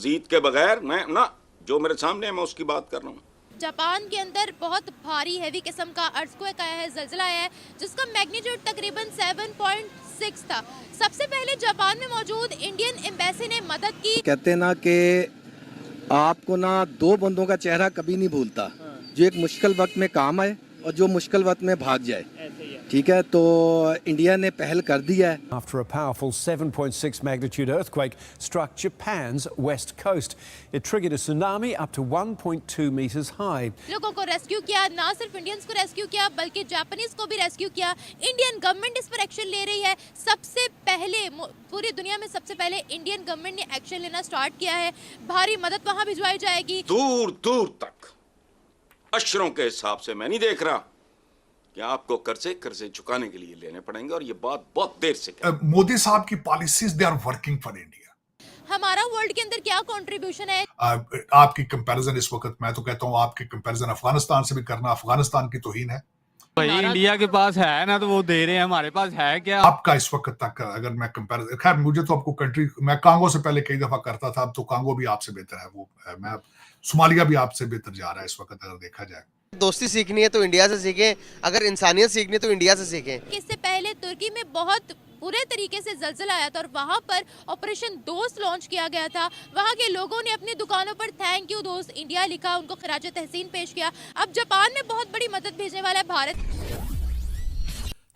जीत के बगैर मैं ना, जो मेरे सामने है मैं उसकी बात कर रहा हूँ। जापान के अंदर बहुत भारी हैवी किस्म का अर्थक्वेक आया है, जल्जला आया है, जिसका मैग्नीट्यूड तकरीबन 7.6 था। सबसे पहले जापान में मौजूद इंडियन एम्बेसी ने मदद की। कहते हैं ना कि आपको ना दो बंदों का चेहरा कभी नहीं भूलता, जो एक मुश्किल वक्त में काम आए और जो मुश्किल वक्त में भाग जाए। ठीक है, तो इंडिया ने पहल कर दिया है। After a powerful 7.6 magnitude earthquake struck Japan's west coast, it triggered a tsunami up to 1.2 meters high. लोगों को रेस्क्यू किया, ना सिर्फ इंडियंस को रेस्क्यू किया बल्कि जापानीज को भी रेस्क्यू किया। इंडियन गवर्नमेंट इस पर एक्शन ले रही है। सबसे पहले पूरी दुनिया में सबसे पहले इंडियन गवर्नमेंट ने एक्शन लेना स्टार्ट किया है। भारी मदद वहां भिजवाई जाएगी। दूर दूर तक अशरों के हिसाब से मैं नहीं देख रहा कि आपको कर्जे चुकाने के लिए लेने पड़ेंगे, और ये बात बहुत देर से मोदी साहब की policies they are working for India. हमारा वर्ल्ड के अंदर क्या कंट्रीब्यूशन है? आपकी कंपैरिजन इस वक्त मैं तो कहता हूँ आपकी कंपैरिजन अफगानिस्तान से भी करना अफगानिस्तान की तौहीन है। भाई इंडिया के पास है ना, तो वो दे रहे हैं, हमारे पास है क्या? आपका इस वक्त तक अगर मैं कंपैरिजन, खैर मुझे तो आपको कंट्री, मैं कांगो से पहले कई दफा करता था, अब तो कांगो भी आपसे बेहतर है, वो मैं सोमालिया भी आपसे बेहतर जा रहा है इस वक्त अगर देखा जाए। दोस्ती सीखनी है तो इंडिया से सीखें, अगर इंसानियत सीखनी है तो इंडिया से सीखें। इससे पहले तुर्की में बहुत पूरे तरीके से जल्जला आया था और वहां पर ऑपरेशन दोस्त लॉन्च किया गया था। वहां के लोगों ने अपनी दुकानों पर थैंक यू दोस्त इंडिया लिखा, उनको खिराज तहसीन पेश किया। अब जापान में बहुत बड़ी मदद भेजने वाला है भारत।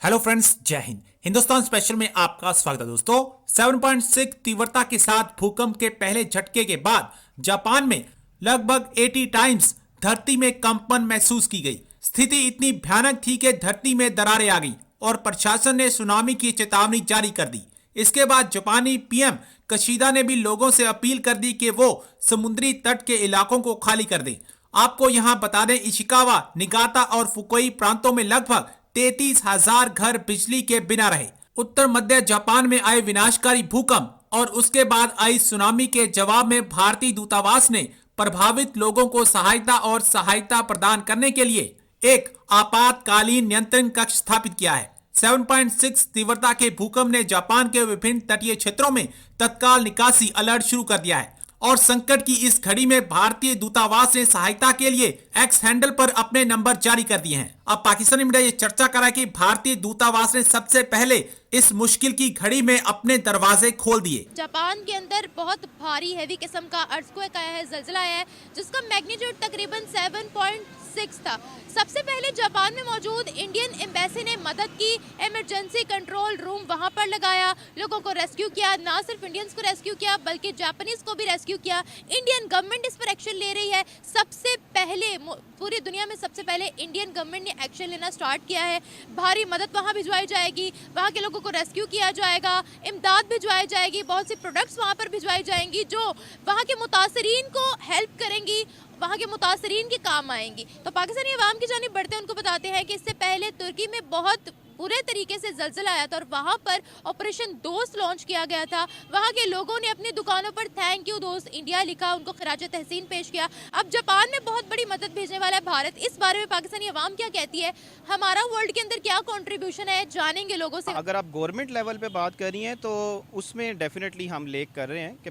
हेलो फ्रेंड्स, जय हिंद। हिंदुस्तान स्पेशल में आपका स्वागत है दोस्तों। 7.6 तीव्रता के साथ भूकंप के पहले झटके के बाद जापान में लगभग 80 टाइम्स धरती में कंपन महसूस की गई। स्थिति इतनी भयानक थी कि धरती में दरारें आ गई और प्रशासन ने सुनामी की चेतावनी जारी कर दी। इसके बाद जापानी पीएम कशीदा ने भी लोगों से अपील कर दी कि वो समुद्री तट के इलाकों को खाली कर दें। आपको यहां बता दें, इशिकावा, निगाता और फुकुई प्रांतों में लगभग 33,000 घर बिजली के बिना रहे। उत्तर मध्य जापान में आए विनाशकारी भूकंप और उसके बाद आई सुनामी के जवाब में भारतीय दूतावास ने प्रभावित लोगों को सहायता प्रदान करने के लिए एक आपातकालीन नियंत्रण कक्ष स्थापित किया है। 7.6 तीव्रता के भूकंप ने जापान के विभिन्न तटीय क्षेत्रों में तत्काल निकासी अलर्ट शुरू कर दिया है और संकट की इस घड़ी में भारतीय दूतावास ने सहायता के लिए एक्स हैंडल पर अपने नंबर जारी कर दिए हैं। अब पाकिस्तानी मीडिया ये चर्चा कर रहा है कि भारतीय दूतावास ने सबसे पहले इस मुश्किल की घड़ी में अपने दरवाजे खोल दिए। जापान के अंदर बहुत भारी हैवी किस्म का अर्थक्वेक आया है, जल्जला आया है, जिसका मैग्नीट्यूड तकरीबन 7.6 था। सबसे पहले जापान में मौजूद इंडियन एम्बेसी ने मदद की, इमरजेंसी कंट्रोल रूम वहां पर लगाया, लोगों को रेस्क्यू किया, ना सिर्फ इंडियंस को रेस्क्यू किया बल्कि जापानीज को भी रेस्क्यू किया। इंडियन गवर्नमेंट इस पर एक्शन ले रही है। सबसे पहले पूरी दुनिया में सबसे पहले इंडियन गवर्नमेंट ने एक्शन लेना स्टार्ट किया है। भारी मदद वहां भिजवाई जाएगी, वहां के लोगों को रेस्क्यू किया जाएगा, इमदाद भिजवाई जाएगी, बहुत सी प्रोडक्ट्स वहां पर भिजवाई जाएंगी जो वहां के मुतासरीन को हेल्प करेंगी, वहां के मुतासरीन के काम आएंगी। तो पाकिस्तानी अवाम की जानिब बढ़ते हैं, उनको बताते हैं कि इससे पहले तुर्की में बहुत पूरे तरीके से जल्जला आया था और वहां पर ऑपरेशन दोस्त लॉन्च किया गया था। वहां के लोगों ने अपनी दुकानों पर थैंक यू दोस्त इंडिया लिखा, उनको खिराज तहसीन पेश किया। अब जापान में बहुत बड़ी मदद भेजने वाला है भारत। इस बारे में पाकिस्तानी अवाम क्या कहती है, हमारा वर्ल्ड के अंदर क्या कंट्रीब्यूशन है, जानेंगे लोगों से। अगर आप गवर्नमेंट लेवल पे बात कर रही हैं तो उसमें डेफिनेटली हम लेक कर रहे हैं कि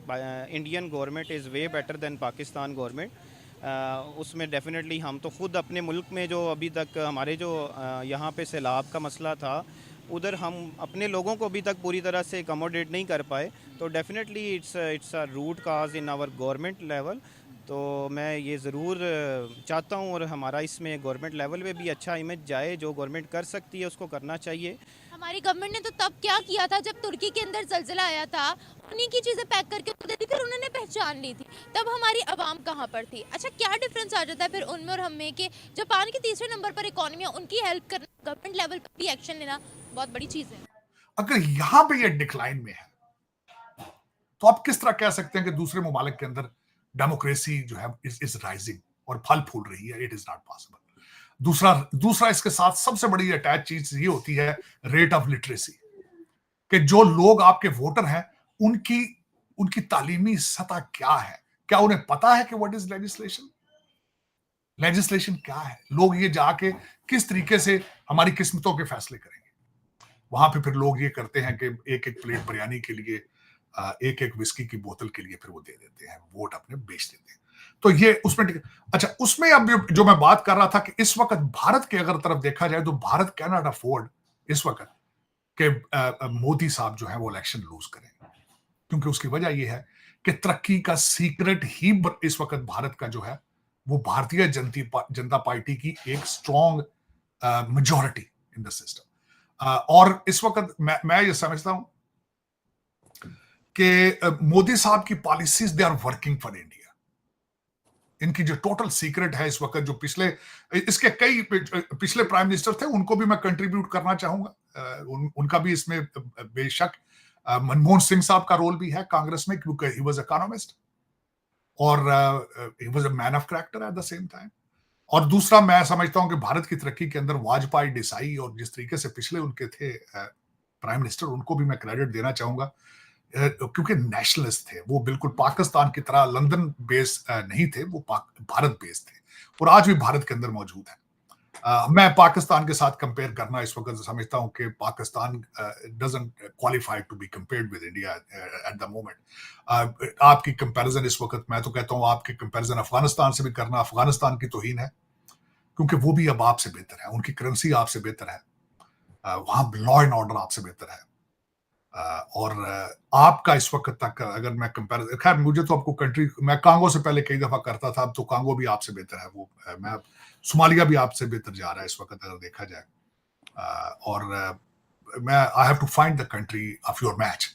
Indian government is way better than Pakistan government. उसमें डेफिनेटली हम तो ख़ुद अपने मुल्क में जो अभी तक हमारे जो यहाँ पे सैलाब का मसला था, उधर हम अपने लोगों को अभी तक पूरी तरह से अकोमोडेट नहीं कर पाए। तो definitely it's a root cause in our government level. तो मैं ये ज़रूर चाहता हूँ और हमारा इसमें गवर्नमेंट लेवल पे भी अच्छा इमेज जाए। जो गवर्नमेंट कर सकती है उसको करना चाहिए। हमारी गवर्नमेंट ने तो तब क्या किया था जब तुर्की के अंदर जल्जला आया था, उन्हीं की चीजें पैक करके दे दी, फिर उन्होंने पहचान ली थी। तब हमारी आवाम कहाँ पर थी? अच्छा, क्या डिफरेंस आ जाता है फिर उनमें और हमें कि जापान के तीसरे नंबर पर इकोनॉमी है, उनकी हेल्प करना, गवर्नमेंट लेवल पर भी एक्शन लेना बहुत बड़ी चीज है। अगर यहाँ पे ये डिक्लाइन में है तो आप किस तरह कह सकते हैं कि दूसरे ममालिक के अंदर डेमोक्रेसी जो है इज राइजिंग और फल फूल रही है? It is not possible. दूसरा इसके साथ सबसे बड़ी अटैच चीज ये होती है रेट ऑफ लिटरेसी, कि जो लोग आपके वोटर हैं उनकी तालीमी सतह क्या है, क्या उन्हें पता है कि व्हाट इज लेजिस्लेशन क्या है? लोग ये जाके किस तरीके से हमारी किस्मतों के फैसले करेंगे? वहां पे फिर लोग ये करते हैं कि एक एक प्लेट बिरयानी के लिए एक एक विस्की की बोतल के लिए फिर वो दे देते हैं, वोट अपने बेच देते हैं। तो ये उसमें अच्छा, उसमें अब जो मैं बात कर रहा था कि इस वक्त भारत के अगर तरफ देखा जाए तो भारत कैन नॉट अफोर्ड इस वक्त कि मोदी साहब जो है वो इलेक्शन लूज करें, क्योंकि उसकी वजह ये है कि तरक्की का सीक्रेट ही इस वक्त भारत का जो है वो भारतीय जनता पार्टी की एक strong majority in the system. और इस वक्त मैं ये समझता हूं कि मोदी साहब की policies they are working for India. इनकी जो टोटल सीक्रेट है इस वक्त, जो इसके कई पिछले प्राइम मिनिस्टर थे उनको भी मैं कंट्रीब्यूट करना चाहूंगा, उनका भी इसमें बेशक मनमोहन सिंह साहब का रोल भी है कांग्रेस में, क्योंकि ही वाज इकोनॉमिस्ट और he was a man of character at the same time. और दूसरा मैं समझता हूं कि भारत की तरक्की के अंदर वाजपेयी, देसाई और जिस तरीके से पिछले उनके थे प्राइम मिनिस्टर, उनको भी मैं क्रेडिट देना चाहूंगा, क्योंकि नेशनलिस्ट थे वो, बिल्कुल पाकिस्तान की तरह लंदन बेस नहीं थे, वो भारत बेस थे और आज भी भारत के अंदर मौजूद है। मैं पाकिस्तान के साथ कंपेयर करना इस वक्त समझता हूं कि Pakistan doesn't qualify to be compared with India at the moment. आपकी कंपैरिजन इस वक्त, मैं तो कहता हूं आपकी कंपैरिजन अफगानिस्तान से भी करना अफगानिस्तान की तौहीन है, क्योंकि वो भी अब आपसे बेहतर है, उनकी करेंसी आपसे बेहतर है, वहां लॉ एंड ऑर्डर आपसे बेहतर है। और आपका इस वक्त तक अगर मैं कंपैरिजन, खैर मुझे तो आपको कंट्री, मैं कांगो से पहले कई दफा करता था, अब तो कांगो भी आपसे बेहतर है, वो मैं सोमालिया भी आपसे बेहतर जा रहा है इस वक्त अगर देखा जाए। और मैं I have to find the country of your match.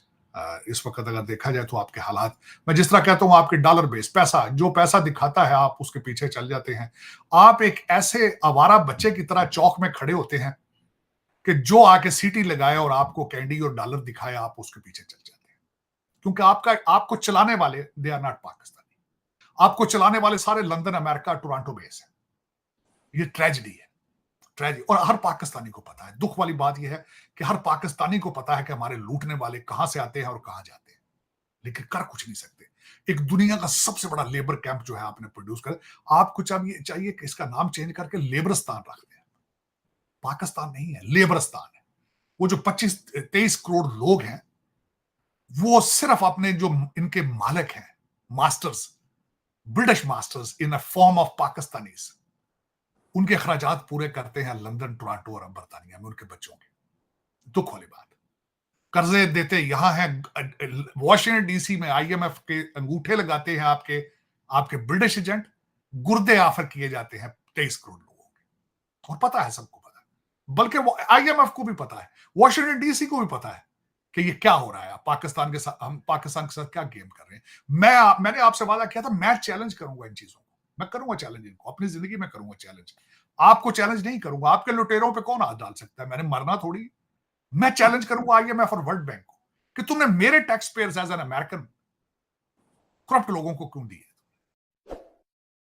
इस वक्त अगर देखा जाए तो आपके हालात, मैं जिस तरह कहता हूं आपके डॉलर बेस पैसा, जो पैसा दिखाता है आप उसके पीछे चल जाते हैं। आप एक ऐसे आवारा बच्चे की तरह चौक में खड़े होते हैं कि जो आके सीटी लगाए और आपको कैंडी और डॉलर दिखाए, आप उसके पीछे चल जाते हैं, क्योंकि आपको चलाने वाले दे आर नॉट पाकिस्तानी, आपको चलाने वाले सारे लंदन, अमेरिका, टोरंटो बेस है। ये ट्रेजेडी है, ट्रेजेडी। और हर पाकिस्तानी को पता है, दुख वाली बात यह है कि हर पाकिस्तानी को पता है कि हमारे लूटने वाले कहां से आते हैं और कहां जाते हैं, लेकिन कर कुछ नहीं सकते। एक दुनिया का सबसे बड़ा लेबर कैंप जो है आपने प्रोड्यूस कर, आपको चाहिए कि इसका नाम चेंज करके लेबरस्तान रख दें। पाकिस्तान नहीं है, लेबरस्तान है। वो जो 25-23 करोड़ लोग हैं, वो सिर्फ अपने जो इनके मालिक हैं, masters, British masters in a form of Pakistanis, उनके खर्चात पूरे करते हैं लंदन, टोरंटो और बर्तानिया में उनके बच्चों के। दुख वाली बात, कर्जे देते यहां हैं, वॉशिंगटन डीसी में IMF के अंगूठे लगाते हैं आपके ब्रिटिश एजेंट, गुर्दे ऑफर किए जाते हैं 23 करोड़ लोगों के। और पता है, सबको पता है, बल्कि IMF को भी पता है, वॉशिंगटन डीसी को भी पता है कि ये क्या हो रहा है, पाकिस्तान के साथ, हम पाकिस्तान के साथ क्या गेम कर रहे हैं। मैंने आपसे वादा किया था, मैं चैलेंज करूंगा इन चीजों को, मैं करूंगा चैलेंज इनको, अपनी जिंदगी में करूंगा चैलेंज। आपको चैलेंज नहीं करूंगा, आपके लुटेरों पे कौन हाथ डाल सकता है, मैंने मरना थोड़ी। मैं चैलेंज करूंगा IMF और वर्ल्ड बैंक को कि तुमने मेरे taxpayers as an American corrupt लोगों को क्यों दिए।